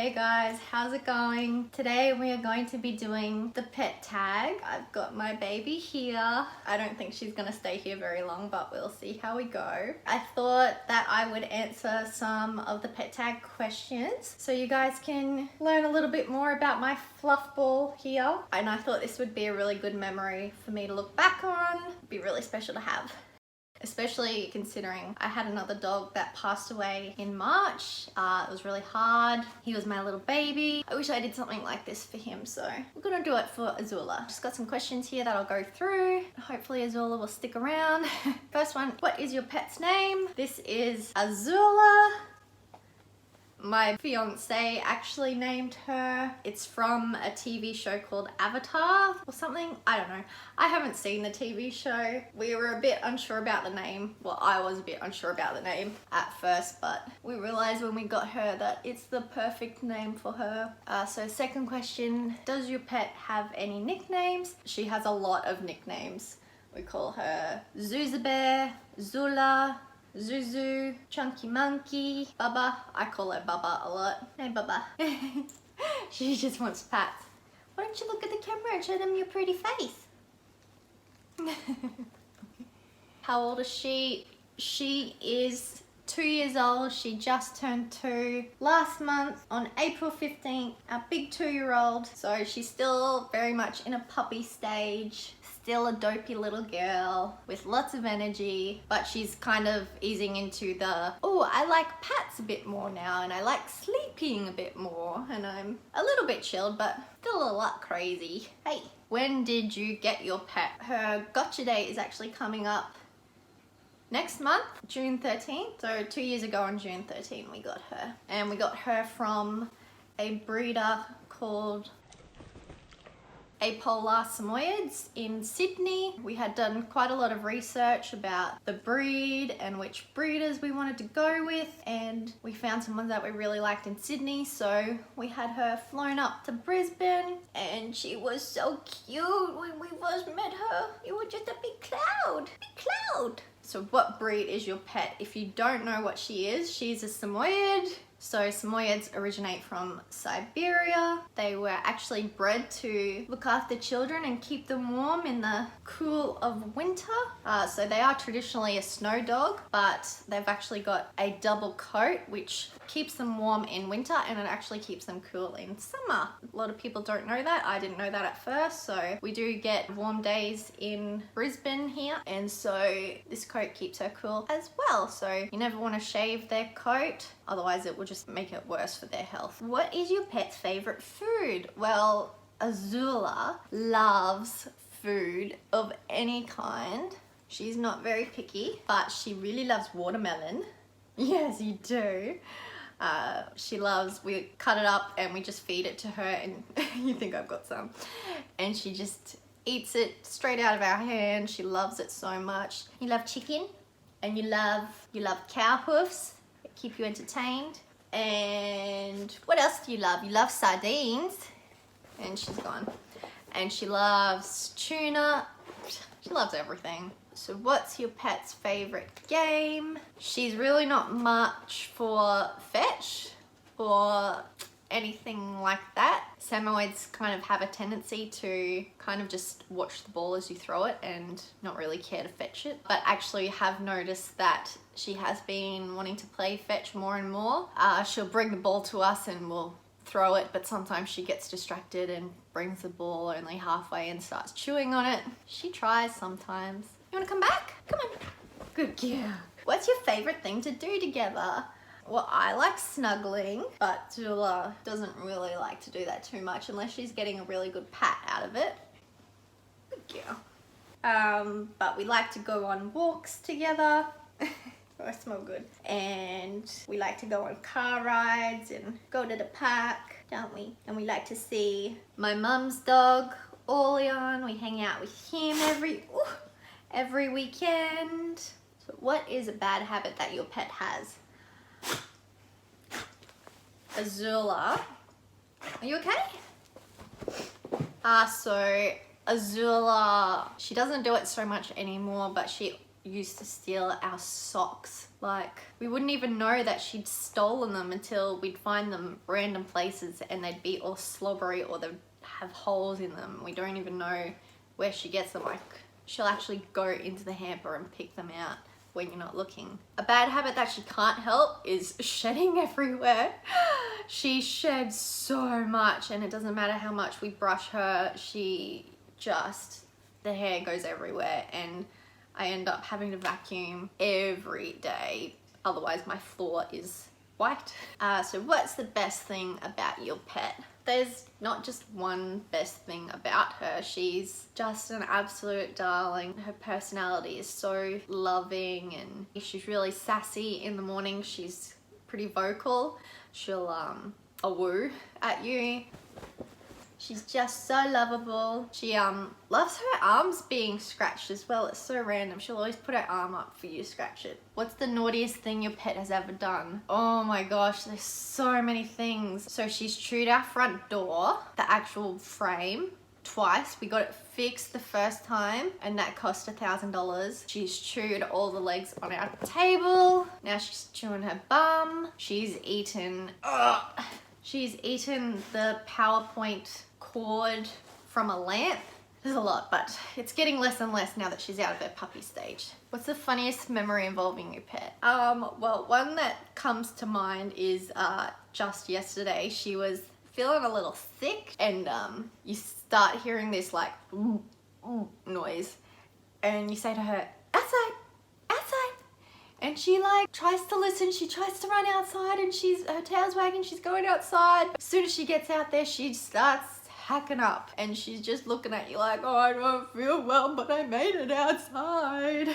Hey guys, how's it going? Today we are going to be doing the pet tag. I've got my baby here. I don't think she's gonna stay here very long, but we'll see how we go. I thought that I would answer some of the pet tag questions so you guys can learn a little bit more about my fluff ball here. And I thought this would be a really good memory for me to look back on. It'd be really special to have. Especially considering I had another dog that passed away in March. It was really hard. He was my little baby. I wish I did something like this for him, so we're gonna do it for Azula. Just got some questions here that I'll go through. Hopefully Azula will stick around. First one, what is your pet's name? This is Azula. My fiance actually named her. It's from a TV show called Avatar or something. I don't know. I haven't seen the TV show. We were a bit unsure about the name. Well, I was a bit unsure about the name at first, but we realized when we got her that it's the perfect name for her. So second question, does your pet have any nicknames? She has a lot of nicknames. We call her Zuzabear, Zula, Zuzu, Chunky Monkey, Baba. I call her Baba a lot. Hey Baba. She just wants pats. Why don't you look at the camera and show them your pretty face? How old is she? She is 2 years old. She just turned 2 last month on April 15th, our big 2-year-old. So she's still very much in a puppy stage. Still a dopey little girl with lots of energy, but she's kind of easing into the, oh, I like pats a bit more now and I like sleeping a bit more, and I'm a little bit chilled but still a lot crazy. Hey, when did you get your pet? Her gotcha date is actually coming up next month, June 13th. So 2 years ago on June 13th we got her, and we got her from a breeder called Apolar Samoyeds in Sydney. We had done quite a lot of research about the breed and which breeders we wanted to go with, and we found some ones that we really liked in Sydney, so we had her flown up to Brisbane, and she was so cute when we first met her. You were just a big cloud, big cloud. So what breed is your pet? If you don't know what she is, she's a Samoyed. So Samoyeds originate from Siberia. They were actually bred to look after children and keep them warm in the cool of winter. So they are traditionally a snow dog, but they've actually got a double coat which keeps them warm in winter and it actually keeps them cool in summer. A lot of people don't know that. I didn't know that at first. So we do get warm days in Brisbane here, and so this coat keeps her cool as well. So you never want to shave their coat, otherwise it will just make it worse for their health. What is your pet's favorite food? Well, Azula loves food of any kind. She's not very picky, but she really loves watermelon. Yes, you do. She loves, we cut it up and we just feed it to her, and you think I've got some, and she just eats it straight out of our hand. She loves it so much. You love chicken, and you love cow hoofs that keep you entertained. And what else do you love? You love sardines, and she's gone. And she loves tuna. She loves everything. So what's your pet's favorite game? She's really not much for fetch or anything like that. Samoyeds kind of have a tendency to kind of just watch the ball as you throw it and not really care to fetch it. But actually have noticed that she has been wanting to play fetch more and more. She'll bring the ball to us and we'll throw it, but sometimes she gets distracted and brings the ball only halfway and starts chewing on it. She tries sometimes. You wanna come back? Come on. Good girl. What's your favorite thing to do together? Well, I like snuggling, but Zula doesn't really like to do that too much unless she's getting a really good pat out of it. Good girl. But we like to go on walks together. Oh, I smell good. And we like to go on car rides and go to the park, don't we? And we like to see my mum's dog, Oleon. We hang out with him every weekend. So what is a bad habit that your pet has? Azula, are you okay? So Azula, she doesn't do it so much anymore, but she used to steal our socks. Like, we wouldn't even know that she'd stolen them until we'd find them random places and they'd be all slobbery or they'd have holes in them. We don't even know where she gets them. Like, she'll actually go into the hamper and pick them out when you're not looking. A bad habit that she can't help is shedding everywhere. She sheds so much, and it doesn't matter how much we brush her, the hair goes everywhere, and I end up having to vacuum every day. Otherwise my floor is white. So what's the best thing about your pet? There's not just one best thing about her. She's just an absolute darling. Her personality is so loving, and she's really sassy in the morning. She's pretty vocal. She'll woo at you. She's just so lovable. She loves her arms being scratched as well. It's so random. She'll always put her arm up for you to scratch it. What's the naughtiest thing your pet has ever done? Oh my gosh, there's so many things. So she's chewed our front door, the actual frame, twice. We got it fixed the first time and that cost $1,000. She's chewed all the legs on our table. Now she's chewing her bum. She's eaten the PowerPoint cord from a lamp. There's a lot, but it's getting less and less now that she's out of her puppy stage. What's the funniest memory involving your pet? Well, one that comes to mind is just yesterday. She was feeling a little sick, and you start hearing this like noise, and you say to her, outside, outside. And she like tries to listen, she tries to run outside, and her tail's wagging, she's going outside. As soon as she gets out there, she starts hacking up, and she's just looking at you like, oh, I don't feel well, but I made it outside.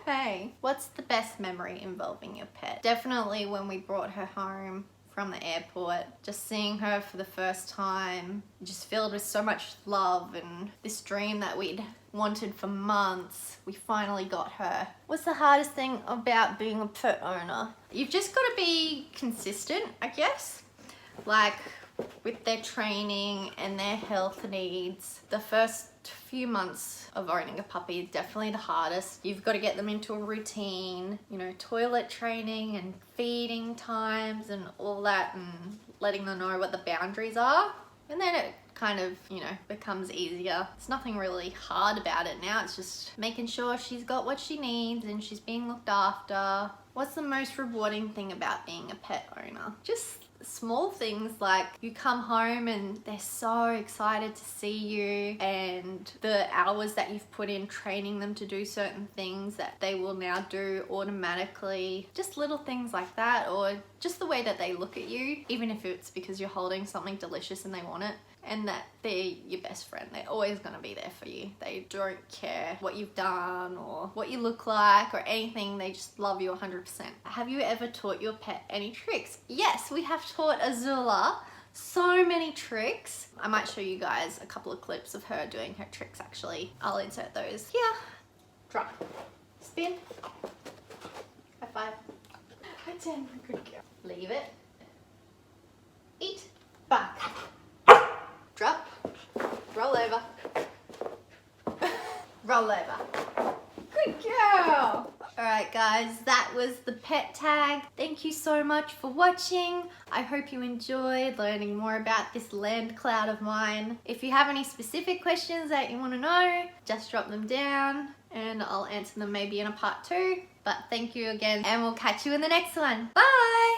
Hey, what's the best memory involving your pet? Definitely when we brought her home from the airport, just seeing her for the first time, just filled with so much love, and this dream that we'd wanted for months, we finally got her. What's the hardest thing about being a pet owner? You've just got to be consistent, I guess. Like with their training and their health needs. The first few months of owning a puppy is definitely the hardest. You've got to get them into a routine, you know, toilet training and feeding times and all that, and letting them know what the boundaries are. And then it kind of, you know, becomes easier. It's nothing really hard about it now. It's just making sure she's got what she needs and she's being looked after. What's the most rewarding thing about being a pet owner? Just small things like you come home and they're so excited to see you, and the hours that you've put in training them to do certain things that they will now do automatically. Just little things like that, or just the way that they look at you, even if it's because you're holding something delicious and they want it, and that they're your best friend. They're always going to be there for you. They don't care what you've done or what you look like or anything. They just love you 100%. Have you ever taught your pet any tricks? Yes, we have taught Azula so many tricks. I might show you guys a couple of clips of her doing her tricks actually. I'll insert those here. Drop. Spin. High five. Good damn good girl. Leave it. Eat. Back. Drop, roll over, roll over. Good girl. All right, guys, that was the pet tag. Thank you so much for watching. I hope you enjoyed learning more about this land cloud of mine. If you have any specific questions that you want to know, just drop them down and I'll answer them maybe in a part 2. But thank you again, and we'll catch you in the next one. Bye.